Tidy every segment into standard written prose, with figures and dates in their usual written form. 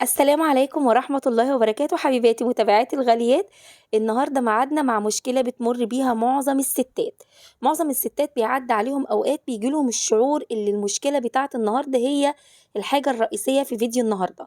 السلام عليكم ورحمة الله وبركاته حبيباتي متابعاتي الغاليات. النهاردة معادنا مع مشكلة بتمر بيها معظم الستات بيعدي عليهم أوقات بيجيلهم الشعور اللي المشكلة بتاعت النهاردة هي الحاجة الرئيسية في فيديو النهاردة.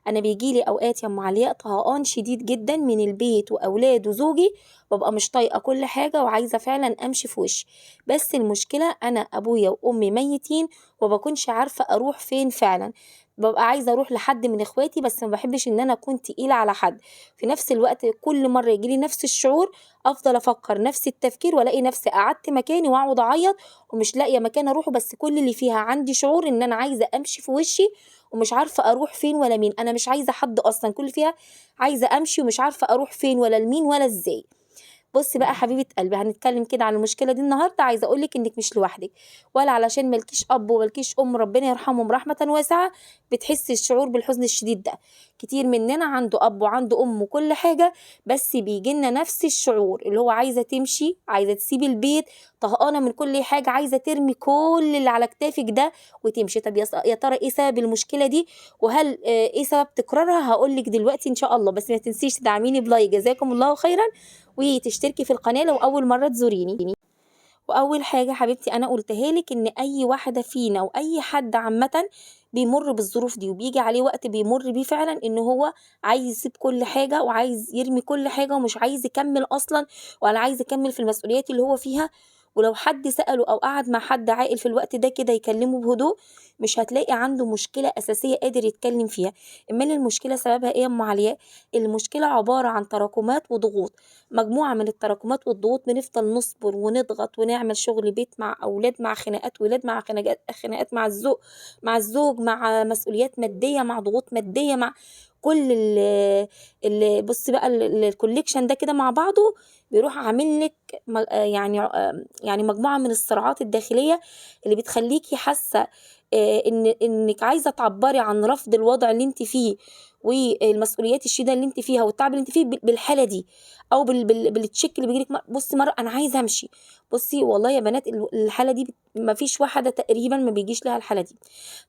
أنا بيجيلي أوقات يا أم علياء طهقان شديد جدا من البيت وأولاد وزوجي، ببقى مش طايقة كل حاجة وعايزة فعلا أمشي في وشي. بس المشكلة أنا أبويا وأمي ميتين ومبكونش عارفة أروح فين فعلا. بابقى عايزة أروح لحد من إخواتي بس ما باحبش إن أنا أكون تقيلة على حد، في نفس الوقت كل مرة ييجي لي نفس الشعور أفضل أفكر نفس التفكير وألاقي نفسي قعدت مكاني وأقعد أعيط ومش لاقية مكان أروحه، بس كل اللي فيها عندي شعور إن أنا عايزة أمشي في وشي ومش عارفة أروح فين ولا مين، أنا مش عايزة حد أصلًا، كل اللي فيها عايزة أمشي ومش عارفة أروح فين ولا لمين ولا إزاي. بُصّي بقى حبيبة قلبي، هنتكلم كده عن المشكلة دي النهارده، عايزة أقول لِك إنِّك مش لوحدِك، ولا علشان ما لكيش أب وما لكيش أم ربنا يرحمهم رحمةً واسعة بتحسّي الشعور بالحزن الشديد ده. كتير مننا عنده أب وعنده أم وكل حاجة، بس بييجي لنا نفس الشعور، اللي هو عايزة تمشي، عايزة تسيب البيت، طهقانة من كل حاجة، عايزة ترمي كل اللي على كتافِك ده وتمشي. طب يا ترى إيه سبب المشكلة دي، وهل إيه سبب تكرارها؟ هاقول لِك دلوقتي إن شاء الله، بس ما تنسيش تدعميني بلايك جزاكم الله خيرًا، وتشتركي في القناة لو أول مرة تزوريني. وأول حاجة حبيبتي أنا قُلتها لِك إن أي واحدة فينا وأي حد عامةً بيمُر بالظروف دي، وبييجي عليه وقت بيمُر بيه فعلًا إن هو عايز يسيب كل حاجة وعايز يرمي كل حاجة ومش عايز يكمّل أصلًا ولا عايز يكمّل في المسؤوليات اللي هو فيها، ولو حد سأله أو قعد مع حد عاقل في الوقت ده كده يكلّمه بهدوء، مش هتلاقي عنده مشكلة أساسية قادر يتكلّم فيها. أمّال المشكلة سببها إيه يا أم علياء؟ المشكلة عبارة عن تراكمات وضغوط. مجموعة من التراكمات والضغوط بنفضل نصبر ونضغط ونعمل شغل بيت مع أولاد، مع خناقات ولاد، مع خناقات مع الزوج، مع مسؤوليات مادية، مع ضغوط مادية، مع كل بُصّي بقى الcollection ده كده مع بعضه بيروح عامل لِك يعني مجموعة من الصراعات الداخلية اللي بتخلّيكِ حاسة إنِّك عايزة تعبّري عن رفض الوضع اللي أنتِ فيه والمسؤوليات الشديدة اللي أنتِ فيها والتعب اللي أنتِ فيه بالحالة دي. أو بالcheck اللي بييجي لِك بُصّي مرّة أنا عايزة أمشي. بُصّي والله يا بنات الحالة دي ما فيش واحدة تقريبًا ما بيجيش لها الحالة دي.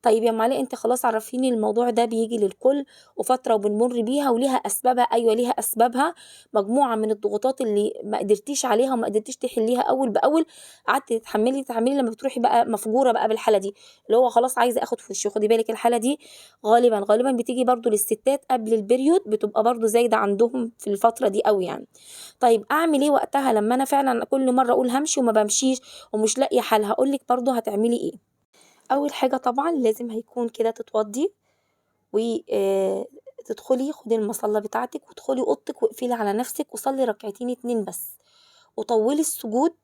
طيب يا أم علاء أنتِ خلاص عرّفيني الموضوع ده بييجي للكل وفترة وبنمُر بيها وليها أسبابها، أيوه ليها أسبابها، مجموعة من الضغوطات اللي ما قدرتيش عليها وما قدرتيش تحلّيها أول بأول، قعدتِ تتحمّلي لمّا بتروحي بقى مفجورة بقى بالحالة دي، اللي هو خلاص عايزة آخُد في وشّي. خُدي بالِك الحالة دي غالبًا بتيجي برضه للستات قبل الperiod بتبقى برضه زايدة عندهم في الفترة دي أوي يعني. طيب أعمل إيه وقتها لمّا أنا فعلًا كل مرّة أقول هامشي وما بامشيش ومش لاقية حل؟ هاقول لِك برضه هتعملي إيه. أول حاجة طبعًا لازم هيكون كده تتوضّي و تدخلي خدي المصلّة بتاعتِك وادخلي أوضتِك واقفلي على نَفْسِك وصلّي ركعتين 2 بس، وطوّلي السجود،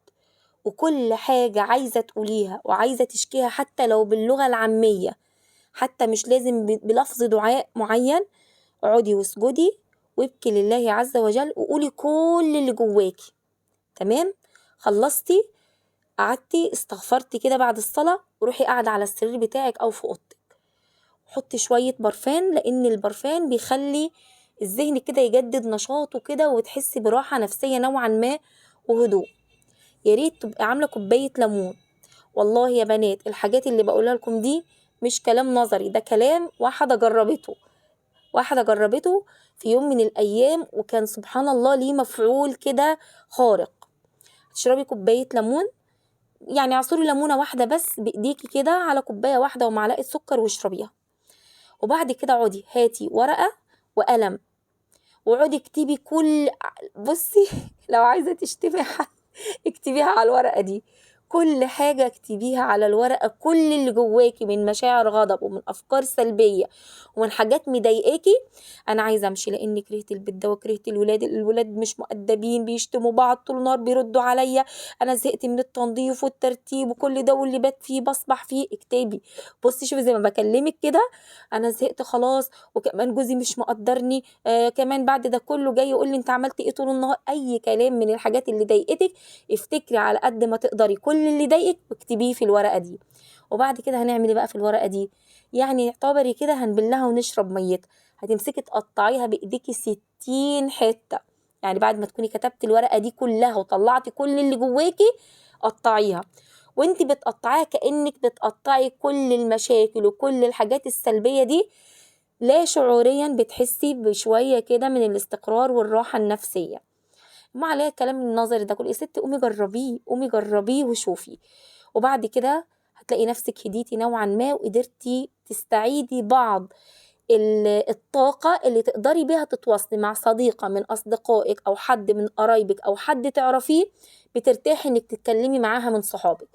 وكل حاجة عايزة تقوليها وعايزة تشكيها حتى لو باللغة العامية، حتى مش لازم بلفظ دعاء معيّن، اقعدي واسجدي وابكي لله عز وجل وقولي كل اللي جواكِ. تمام، خلّصتِ، قعدتِ، استغفرتِ كده بعد الصلاة، وروحي قاعدة على السرير بتاعِك أو في أوضتِك، حطّي شوية برفان لإن البرفان بيخلّي الذهن كده يجدد نشاطه كده وتحسّي براحة نفسية نوعًا ما وهدوء. يا ريت تبقي عاملة كوباية ليمون. والله يا بنات الحاجات اللي باقولها لكم دي مش كلام نظري، ده كلام واحدة جرّبته في يوم من الأيام وكان سبحان الله ليه مفعول كده خارق. تشربي كوباية ليمون، يعني اعصري ليمونة واحدة بس بإيديكِ كده على كوباية واحدة ومعلقة سكر واشربيها، وبعد كده اقعدي هاتي ورقة وقلم واقعدي اكتبي بُصّي لو عايزة تشتمي حد اكتبيها على الورقة دي، كل حاجة اكتبيها على الورقة، كل اللي جواكِ من مشاعر غضب ومن أفكار سلبية ومن حاجات مضايقاكِ. أنا عايزة أمشي لإني كرهت البيت ده وكرهت الولاد مش مؤدبين، بيشتموا بعض طول النهار، بيردوا عليَّ، أنا زهقت من التنضيف والترتيب وكل ده واللي بات فيه باصبح فيه، اكتبي. بُصّي شوفي زي ما باكلمِك كده، أنا زهقت خلاص وكمان جوزي مش مقدّرني، كمان بعد ده كله جاي يقول لي أنتِ عملتِ إيه طول النهار، أي كلام من الحاجات اللي ضايقتِك افتكري على قد ما تقدري كل اللي ضايقِك واكتبيه في الورقة دي. وبعد كده هنعمل إيه بقى في الورقة دي، يعني اعتبري كده هنبلها ونشرب مَيّتها، هتمسكي تقطّعيها بإيديكِ 60 حتّة، يعني بعد ما تكوني كتبتِ الورقة دي كلّها وطلّعتِ كل اللي جواكِ قطّعيها، وأنتِ بتقطّعيها كإنِّك بتقطّعي كل المشاكل وكل الحاجات السلبية دي لا شعوريًا بتحسي بشوية كده من الاستقرار والراحة النفسية. ما عليها الكلام النظري ده كله، يا ستي قومي جربيه، قومي جربيه وشوفي، وبعد كده هتلاقي نفسك هديتِ نوعًا ما وقدرتِ تستعيدي بعض الطاقة اللي تقدري بيها تتواصلي مع صديقة من أصدقائِك أو حد من قرايبِك أو حد تعرفيه بترتاحي إنِّك تتكلمي معاها من صحابِك.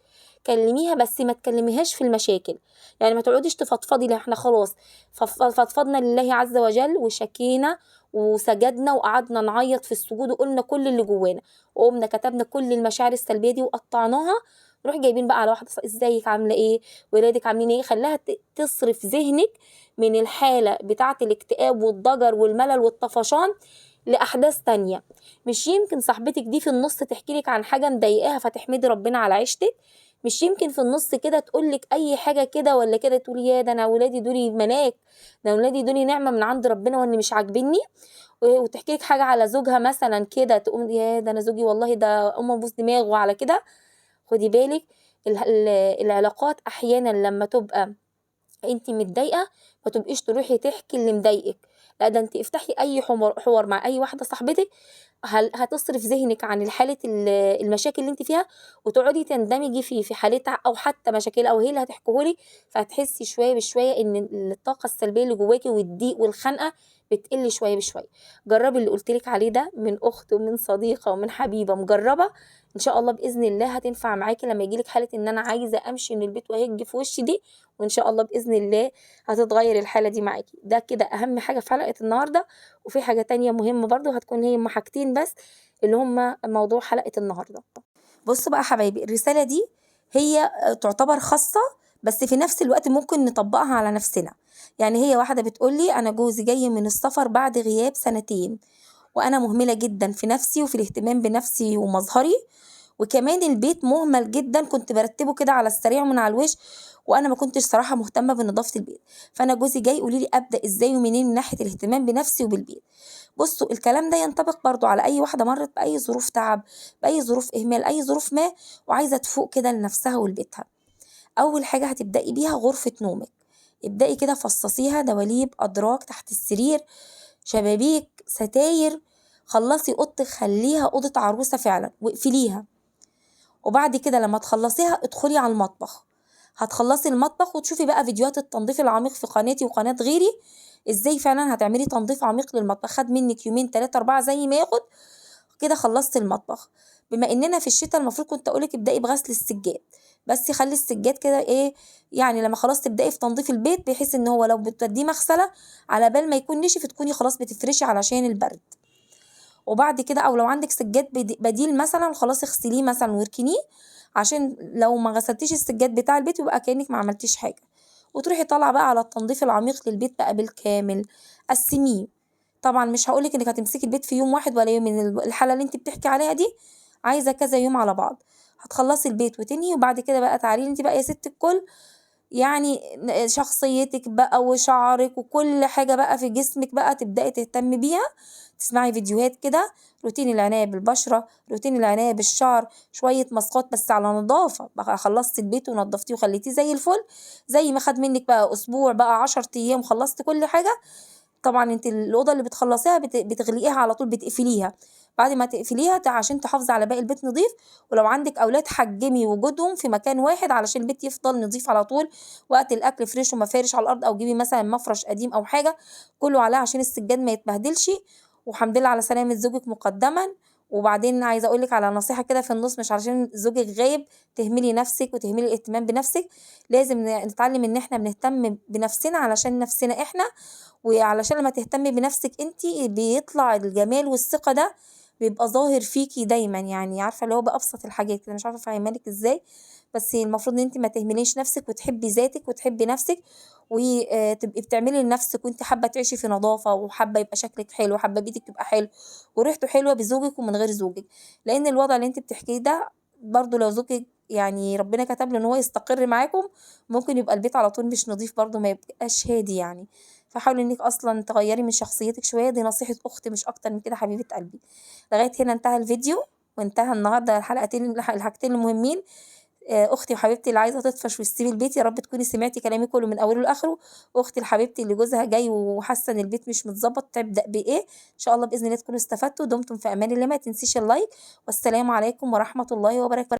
كلميها بس ما تكلميهاش في المشاكل، يعني ما تقعديش تفضفضي، لا إحنا خلاص فضفضنا لله عز وجل وشكينا وسجدنا وقعدنا نعيط في السجود وقُلنا كل اللي جوانا، وقُمنا كتبنا كل المشاعر السلبية دي وقطعناها، نروح جايبين بقى على واحدة إزيِك عاملة إيه، ولادِك عاملين إيه، خلّيها تصرف ذهنِك من الحالة بتاعة الاكتئاب والضجر والملل والطفشان لأحداث تانية. مش يمكن صاحبتِك دي في النُص تحكي لِك عن حاجة مضايقاها فتحمدي ربنا على عيشتِك، مش يمكن في النُص كده تقول لِك أي حاجة كده والّا كده تقولي ياه! ده أنا ولادي دول ملاك، ده ولادي دول نعمة من عند ربنا واللي مش عاجبني، وتحكي لِك حاجة على زوجها مثلًا كده تقوم ياه! ده أنا زوجي والله ده أقوم أبوس دماغه على كده. خدي بالِك العلاقات أحيانًا لمّا تبقى أنتِ متضايقة ما تبقيش تروحي تحكي اللي مضايقِك، لأ ده أنتِ افتحي أي حوار مع أي واحدة صاحبتِك هتصرف ذهنِك عن الحالة المشاكل اللي أنتِ فيها، وتقعدي تندمجي في حالتها أو حتى مشاكلها أو هي اللي هتحكيه لِك، فهتحسي شوية بشوية إن الطاقة السلبية اللي جواكِ والضيق والخنقة بتقل شوية بشوية. جربي اللي قُلت لِك عليه ده من أخت ومن صديقة ومن حبيبة مجربة، إن شاء الله بإذن الله هتنفع معاكِ لمّا ييجي لِك حالة إن أنا عايزة أمشي من البيت وأهِج في وشي دي، وإن شاء الله بإذن الله هتتغير الحالة دي معاكِ. ده كده أهم حاجة في حلقة النهارده، وفي حاجة تانية مهمة برضه هُم حاجتين بس اللي هُم موضوع حلقة النهارده. بُصّوا بقى يا حبايبي، الرسالة دي هي تعتبر خاصة، بس في نفس الوقت ممكن نطبّقها على نفسنا. يعني هي واحدة بتقول لي: "أنا جوزي جاي من السفر بعد غياب سنتين، وأنا مهملة جدًا في نفسي وفي الاهتمام بنفسي ومظهري، وكمان البيت مهمل جدًا كنت بارتّبه كده على السريع ومن على الوِش، وأنا ما كنتش صراحة مهتمة بنضافة البيت، فأنا جوزي جاي قولي لي أبدأ إزاي ومنين من ناحية الاهتمام بنفسي وبالبيت." بُصّوا الكلام ده ينطبق برضه على أي واحدة مرّت بأي ظروف تعب، بأي ظروف إهمال، أي ظروف ما وعايزة تفوق كده لنفسها ولبيتها. أول حاجة هتبدئي بيها غرفة نومِك، ابدئي كده فصّصيها دواليب، أدراج، تحت السرير، شبابيك، ستاير، خلّصي أوضتِك خلّيها أوضة عروسة فعلًا واقفليها. وبعد كده لمّا تخلّصيها ادخلي على المطبخ، هتخلّصي المطبخ وتشوفي بقى فيديوهات التنضيف العميق في قناتي وقناة غيري، إزاي فعلًا هتعملي تنضيف عميق للمطبخ، خَد منِّك يومين، 3، 4 زي ما ياخد، كده خلّصتِ المطبخ. بما إننا في الشتا المفروض كنت أقول لِك ابدئي بغسل السجاد، بس خلّي السجاد كده إيه، يعني لمّا خلاص تبدئي في تنضيف البيت بحيث إن هو لو بتودّيه مغسلة على بال ما يكون نشف تكوني خلاص بتفرشي علشان البرد. وبعد كده أو لو عندِك سجاد بديل مثلًا خلاص اغسليه مثلًا واركنيه، عشان لو ما غسلتيش السجاد بتاع البيت يبقى كأنِك ما عملتيش حاجة، وتروحي طالعة بقى على التنضيف العميق للبيت بقى بالكامل، قسّميه. طبعًا مش هاقول لِك إنِك هتمسكي البيت في يوم واحد ولا يومين، الحالة اللي أنتِ بتحكي عليها دي عايزة كذا يوم على بعض، هتخلّصي البيت وتنهي وبعد كده بقى تعالي لي أنتِ بقى يا ست الكل، يعني شخصيتِك بقى وشعرِك وكل حاجة بقى في جسمِك بقى تبدئي تهتمي بيها، تسمعي فيديوهات كده، روتين العناية بالبشرة، روتين العناية بالشعر، شوية ماسكات بس على نضافة، بقى خلّصتِ البيت ونضفتيه وخليتيه زي الفل، زي ما خَد منِّك بقى أسبوع بقى 10 أيام وخلّصتِ كل حاجة، طبعًا أنتِ الأوضة اللي بتخلّصيها بتغلقيها على طول بتقفليها، بعد ما تقفليها عشان تحافظي على باقي البيت نضيف، ولو عندِك أولاد حجّمي وجودهم في مكان واحد علشان البيت يفضل نضيف على طول، وقت الأكل افرشوا مفارش على الأرض أو جيبي مثلًا مفرش قديم أو حاجة كُلّه عليها عشان السجاد ما يتبهدلش، والحمد لله على سلامة زوجِك مقدمًا. وبعدين عايزة أقول لِك على نصيحة كده في النُص مش علشان زوجِك غايب تهملي نفسِك وتهملي الاهتمام بنفسِك، لازم نتعلم إن إحنا بنهتم بنفسنا علشان نفسنا إحنا، وعلشان لمّا تهتمي بنفسِك أنتِ بيطلع الجمال والثقة ده بيبقى ظاهر فيكِ دايمًا، يعني عارفة اللي هو بأبسط الحاجات كده، مش عارفة أفهّمها لِك إزاي، بس المفروض إن أنتِ ما تهمليش نفسِك وتحبي ذاتِك وتحبي نفسِك، تبقي بتعملي لنفسِك وأنتِ حابة تعيشي في نضافة وحابة يبقى شكلِك حلو، وحابة بيتِك يبقى حلو وريحته حلوة بزوجِك ومن غير زوجِك، لإن الوضع اللي أنتِ بتحكيه ده برضه لو زوجِك يعني ربنا كتب له إن هو يستقر معاكم، ممكن يبقى البيت على طول مش نضيف برضه ما يبقاش هادي يعني. فحاولي إنِّك أصلًا تغيّري من شخصيتِك شوية، دي نصيحة أخت مش أكتر من كده حبيبة قلبي. لغاية هنا انتهى الفيديو، وانتهى النهارده الحاجتين المهمين، أختي وحبيبتي اللي عايزة تطفش وتسيب البيت، يا رب تكوني سمعتِ كلامي كله من أوله لآخره. أختي لحبيبتي اللي جوزها جاي وحاسة إن البيت مش متضبط تبدأ بإيه. إن شاء الله بإذن الله تكونوا استفدتوا. دمتم في أمان الله. ما تنسيش اللايك. والسلام عليكم ورحمة الله وبركاته.